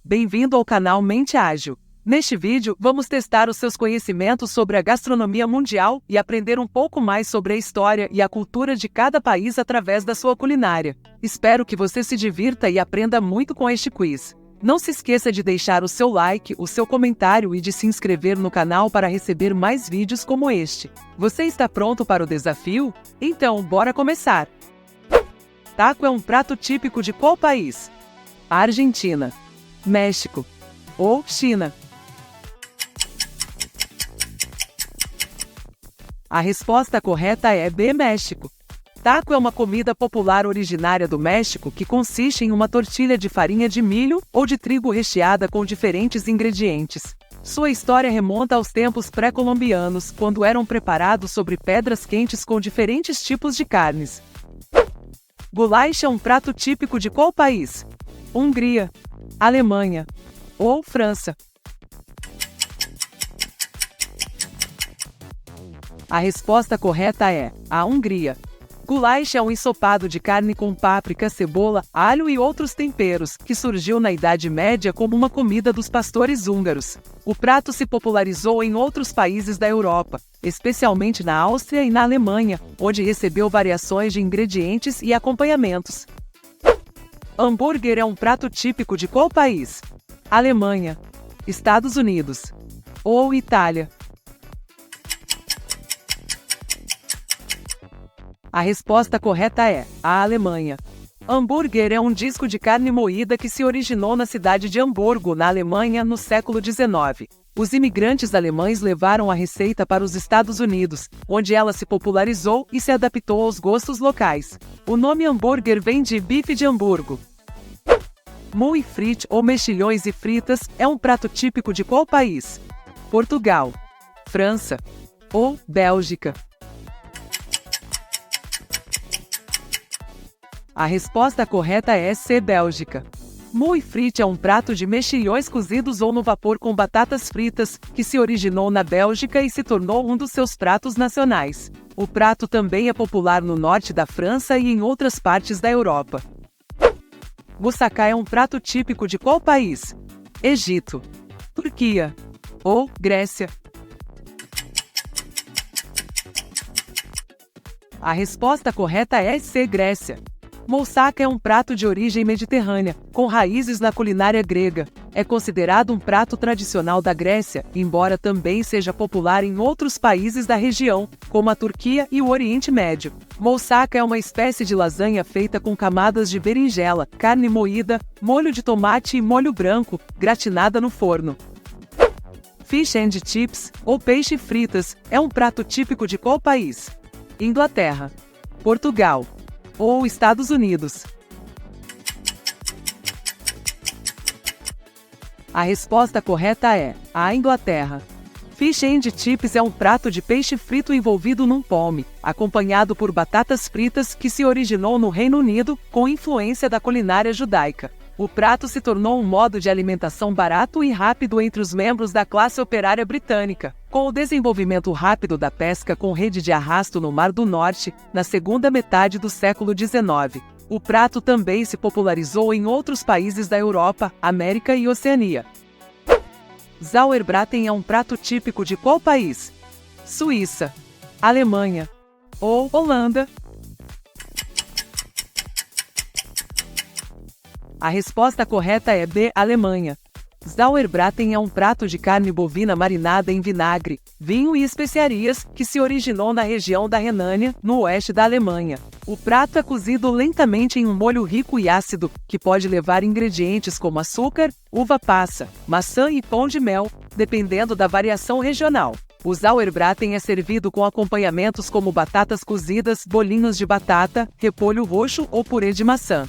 Bem-vindo ao canal Mente Ágil. Neste vídeo, vamos testar os seus conhecimentos sobre a gastronomia mundial e aprender um pouco mais sobre a história e a cultura de cada país através da sua culinária. Espero que você se divirta e aprenda muito com este quiz. Não se esqueça de deixar o seu like, o seu comentário e de se inscrever no canal para receber mais vídeos como este. Você está pronto para o desafio? Então, bora começar! Taco é um prato típico de qual país? Argentina, México ou China? A resposta correta é B, México. Taco é uma comida popular originária do México que consiste em uma tortilha de farinha de milho ou de trigo recheada com diferentes ingredientes. Sua história remonta aos tempos pré-colombianos, quando eram preparados sobre pedras quentes com diferentes tipos de carnes. Goulash é um prato típico de qual país? Hungria, Alemanha ou França? A resposta correta é a Hungria. Goulash é um ensopado de carne com páprica, cebola, alho e outros temperos, que surgiu na Idade Média como uma comida dos pastores húngaros. O prato se popularizou em outros países da Europa, especialmente na Áustria e na Alemanha, onde recebeu variações de ingredientes e acompanhamentos. Hambúrguer é um prato típico de qual país? Alemanha, Estados Unidos ou Itália? A resposta correta é a Alemanha. Hambúrguer é um disco de carne moída que se originou na cidade de Hamburgo, na Alemanha, no século XIX. Os imigrantes alemães levaram a receita para os Estados Unidos, onde ela se popularizou e se adaptou aos gostos locais. O nome hambúrguer vem de bife de Hamburgo. Moules frites ou mexilhões e fritas é um prato típico de qual país? Portugal, França ou Bélgica? A resposta correta é C, Bélgica. Moules frites é um prato de mexilhões cozidos ou no vapor com batatas fritas, que se originou na Bélgica e se tornou um dos seus pratos nacionais. O prato também é popular no norte da França e em outras partes da Europa. Moussaka é um prato típico de qual país? Egito, Turquia ou Grécia? A resposta correta é C, Grécia. Moussaka é um prato de origem mediterrânea, com raízes na culinária grega. É considerado um prato tradicional da Grécia, embora também seja popular em outros países da região, como a Turquia e o Oriente Médio. Moussaka é uma espécie de lasanha feita com camadas de berinjela, carne moída, molho de tomate e molho branco, gratinada no forno. Fish and chips, ou peixe fritas, é um prato típico de qual país? Inglaterra, Portugal ou Estados Unidos? A resposta correta é a Inglaterra. Fish and chips é um prato de peixe frito envolvido num palme, acompanhado por batatas fritas que se originou no Reino Unido, com influência da culinária judaica. O prato se tornou um modo de alimentação barato e rápido entre os membros da classe operária britânica. Com o desenvolvimento rápido da pesca com rede de arrasto no Mar do Norte, na segunda metade do século XIX, o prato também se popularizou em outros países da Europa, América e Oceania. Sauerbraten é um prato típico de qual país? Suíça, Alemanha ou Holanda? A resposta correta é B, Alemanha. Sauerbraten é um prato de carne bovina marinada em vinagre, vinho e especiarias que se originou na região da Renânia, no oeste da Alemanha. O prato é cozido lentamente em um molho rico e ácido, que pode levar ingredientes como açúcar, uva passa, maçã e pão de mel, dependendo da variação regional. O Sauerbraten é servido com acompanhamentos como batatas cozidas, bolinhos de batata, repolho roxo ou purê de maçã.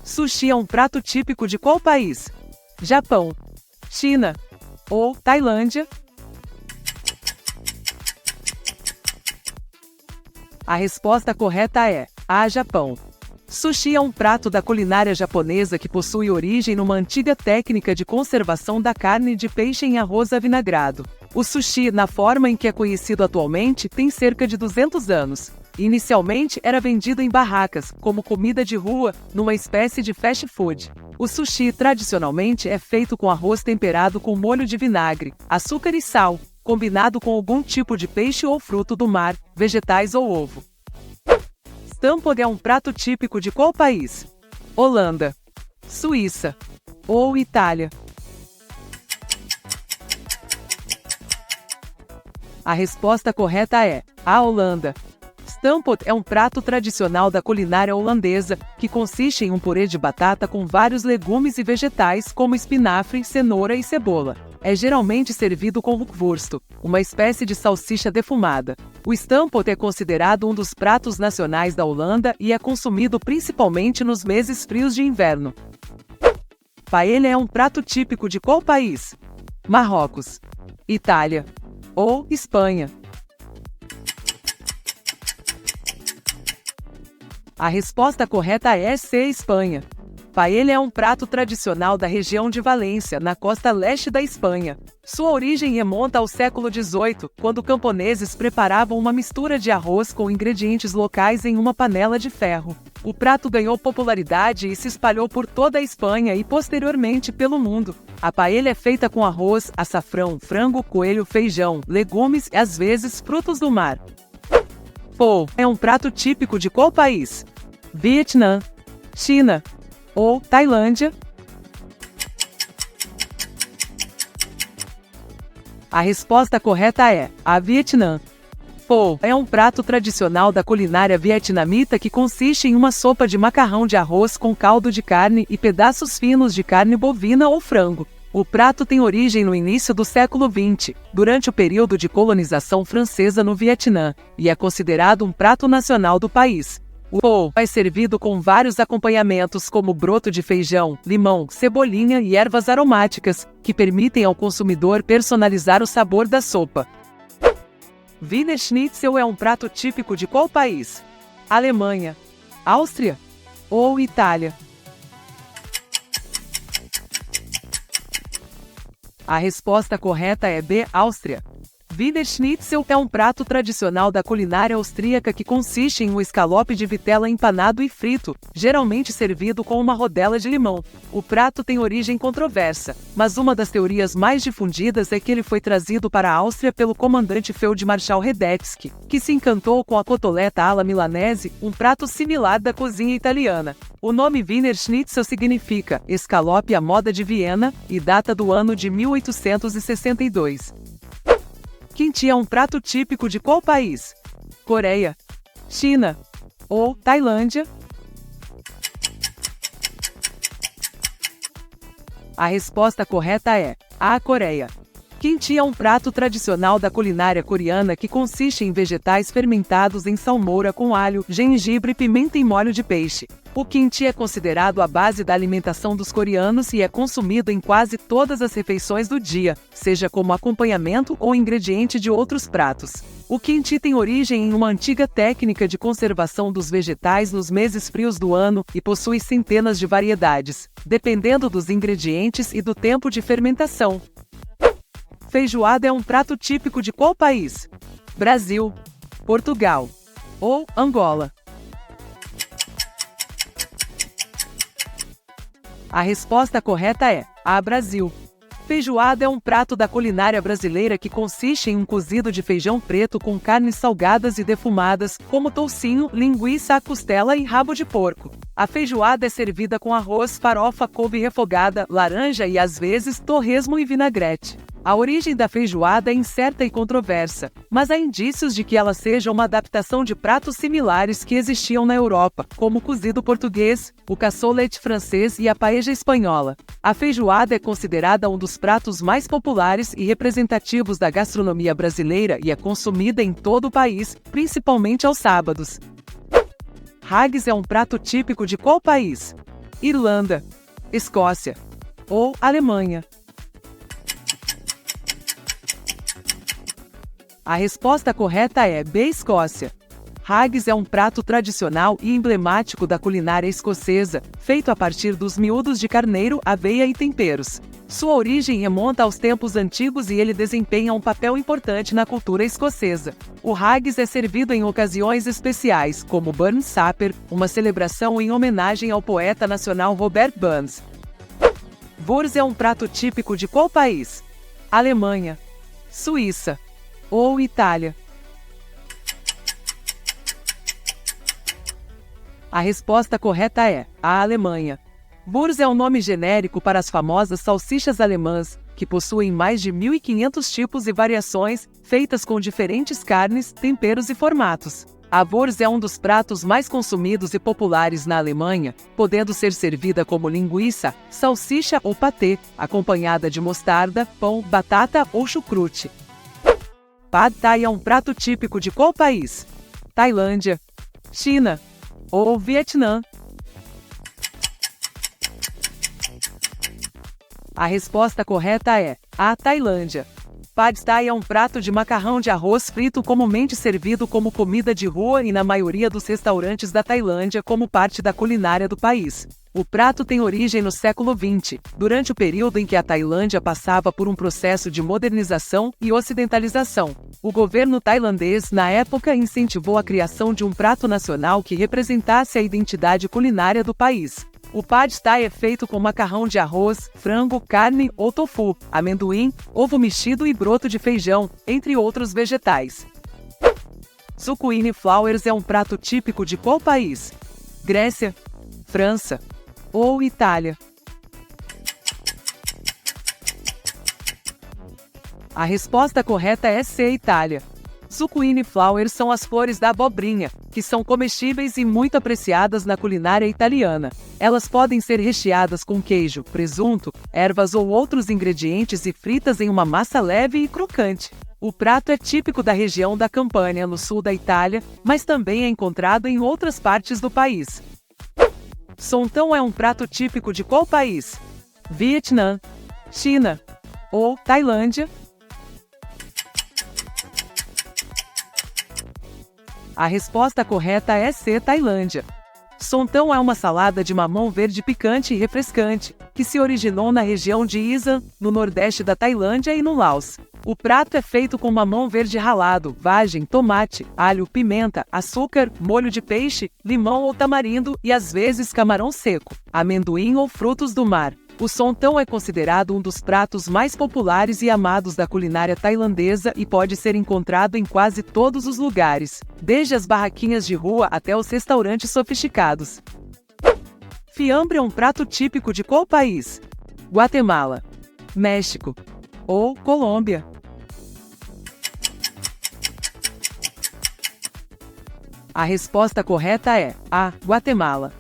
Sushi é um prato típico de qual país? Japão, China ou Tailândia? A resposta correta é A, Japão. Sushi é um prato da culinária japonesa que possui origem numa antiga técnica de conservação da carne de peixe em arroz avinagrado. O sushi, na forma em que é conhecido atualmente, tem cerca de 200 anos. Inicialmente era vendido em barracas, como comida de rua, numa espécie de fast food. O sushi tradicionalmente é feito com arroz temperado com molho de vinagre, açúcar e sal, combinado com algum tipo de peixe ou fruto do mar, vegetais ou ovo. Stamppot é um prato típico de qual país? Holanda, Suíça ou Itália? A resposta correta é a Holanda. Stamppot é um prato tradicional da culinária holandesa, que consiste em um purê de batata com vários legumes e vegetais como espinafre, cenoura e cebola. É geralmente servido com rookworst, uma espécie de salsicha defumada. O stamppot é considerado um dos pratos nacionais da Holanda e é consumido principalmente nos meses frios de inverno. Paella é um prato típico de qual país? Marrocos, Itália ou Espanha? A resposta correta é C, Espanha. Paella é um prato tradicional da região de Valência, na costa leste da Espanha. Sua origem remonta ao século XVIII, quando camponeses preparavam uma mistura de arroz com ingredientes locais em uma panela de ferro. O prato ganhou popularidade e se espalhou por toda a Espanha e posteriormente pelo mundo. A paella é feita com arroz, açafrão, frango, coelho, feijão, legumes e às vezes frutos do mar. Pho é um prato típico de qual país? Vietnã, China ou Tailândia? A resposta correta é a Vietnã. Pho é um prato tradicional da culinária vietnamita que consiste em uma sopa de macarrão de arroz com caldo de carne e pedaços finos de carne bovina ou frango. O prato tem origem no início do século XX, durante o período de colonização francesa no Vietnã, e é considerado um prato nacional do país. O pho é servido com vários acompanhamentos como broto de feijão, limão, cebolinha e ervas aromáticas, que permitem ao consumidor personalizar o sabor da sopa. Wiener Schnitzel é um prato típico de qual país? Alemanha, Áustria ou Itália? A resposta correta é B, Áustria. Wiener Schnitzel é um prato tradicional da culinária austríaca que consiste em um escalope de vitela empanado e frito, geralmente servido com uma rodela de limão. O prato tem origem controversa, mas uma das teorias mais difundidas é que ele foi trazido para a Áustria pelo comandante Feldmarschall Radetzky, que se encantou com a cotoletta alla milanese, um prato similar da cozinha italiana. O nome Wiener Schnitzel significa escalope à moda de Viena e data do ano de 1862. Kimchi é um prato típico de qual país? Coreia, China ou Tailândia? A resposta correta é a Coreia. Kimchi é um prato tradicional da culinária coreana que consiste em vegetais fermentados em salmoura com alho, gengibre, pimenta e molho de peixe. O kimchi é considerado a base da alimentação dos coreanos e é consumido em quase todas as refeições do dia, seja como acompanhamento ou ingrediente de outros pratos. O kimchi tem origem em uma antiga técnica de conservação dos vegetais nos meses frios do ano e possui centenas de variedades, dependendo dos ingredientes e do tempo de fermentação. Feijoada é um prato típico de qual país? Brasil, Portugal ou Angola? A resposta correta é a Brasil. Feijoada é um prato da culinária brasileira que consiste em um cozido de feijão preto com carnes salgadas e defumadas, como toucinho, linguiça, costela e rabo de porco. A feijoada é servida com arroz, farofa, couve refogada, laranja e, às vezes, torresmo e vinagrete. A origem da feijoada é incerta e controversa, mas há indícios de que ela seja uma adaptação de pratos similares que existiam na Europa, como o cozido português, o cassoulet francês e a paella espanhola. A feijoada é considerada um dos pratos mais populares e representativos da gastronomia brasileira e é consumida em todo o país, principalmente aos sábados. Haggis é um prato típico de qual país? Irlanda, Escócia ou Alemanha? A resposta correta é B, Escócia. Haggis é um prato tradicional e emblemático da culinária escocesa, feito a partir dos miúdos de carneiro, aveia e temperos. Sua origem remonta aos tempos antigos e ele desempenha um papel importante na cultura escocesa. O haggis é servido em ocasiões especiais, como Burn Supper, uma celebração em homenagem ao poeta nacional Robert Burns. Wurst é um prato típico de qual país? Alemanha, Suíça ou Itália? A resposta correta é a Alemanha. Wurst é um nome genérico para as famosas salsichas alemãs, que possuem mais de 1.500 tipos e variações, feitas com diferentes carnes, temperos e formatos. A Wurst é um dos pratos mais consumidos e populares na Alemanha, podendo ser servida como linguiça, salsicha ou patê, acompanhada de mostarda, pão, batata ou chucrute. Pad Thai é um prato típico de qual país? Tailândia, China ou Vietnã? A resposta correta é a Tailândia. Pad Thai é um prato de macarrão de arroz frito comumente servido como comida de rua e na maioria dos restaurantes da Tailândia como parte da culinária do país. O prato tem origem no século XX, durante o período em que a Tailândia passava por um processo de modernização e ocidentalização. O governo tailandês, na época, incentivou a criação de um prato nacional que representasse a identidade culinária do país. O Pad Thai é feito com macarrão de arroz, frango, carne ou tofu, amendoim, ovo mexido e broto de feijão, entre outros vegetais. Zucchini flowers é um prato típico de qual país? Grécia, França ou Itália? A resposta correta é C, Itália. Zucchini flowers são as flores da abobrinha, que são comestíveis e muito apreciadas na culinária italiana. Elas podem ser recheadas com queijo, presunto, ervas ou outros ingredientes e fritas em uma massa leve e crocante. O prato é típico da região da Campânia, no sul da Itália, mas também é encontrado em outras partes do país. Sontão é um prato típico de qual país? Vietnã, China ou Tailândia? A resposta correta é C, Tailândia. Sontão é uma salada de mamão verde picante e refrescante, que se originou na região de Isan, no nordeste da Tailândia e no Laos. O prato é feito com mamão verde ralado, vagem, tomate, alho, pimenta, açúcar, molho de peixe, limão ou tamarindo e às vezes camarão seco, amendoim ou frutos do mar. O sontão é considerado um dos pratos mais populares e amados da culinária tailandesa e pode ser encontrado em quase todos os lugares, desde as barraquinhas de rua até os restaurantes sofisticados. Fiambre é um prato típico de qual país? Guatemala, México ou Colômbia? A resposta correta é A, Guatemala.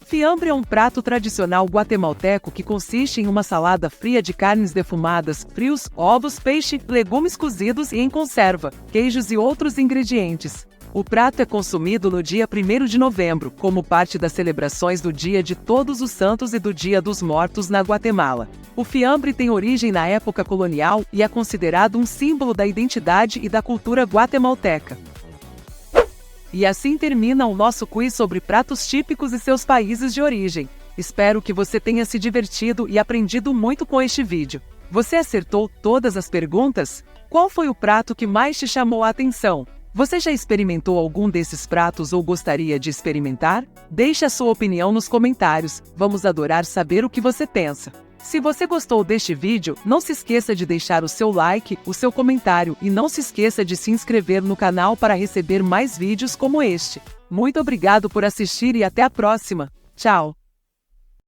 Fiambre é um prato tradicional guatemalteco que consiste em uma salada fria de carnes defumadas, frios, ovos, peixe, legumes cozidos e em conserva, queijos e outros ingredientes. O prato é consumido no dia 1º de novembro, como parte das celebrações do Dia de Todos os Santos e do Dia dos Mortos na Guatemala. O fiambre tem origem na época colonial e é considerado um símbolo da identidade e da cultura guatemalteca. E assim termina o nosso quiz sobre pratos típicos e seus países de origem. Espero que você tenha se divertido e aprendido muito com este vídeo. Você acertou todas as perguntas? Qual foi o prato que mais te chamou a atenção? Você já experimentou algum desses pratos ou gostaria de experimentar? Deixe a sua opinião nos comentários, vamos adorar saber o que você pensa. Se você gostou deste vídeo, não se esqueça de deixar o seu like, o seu comentário e não se esqueça de se inscrever no canal para receber mais vídeos como este. Muito obrigado por assistir e até a próxima. Tchau!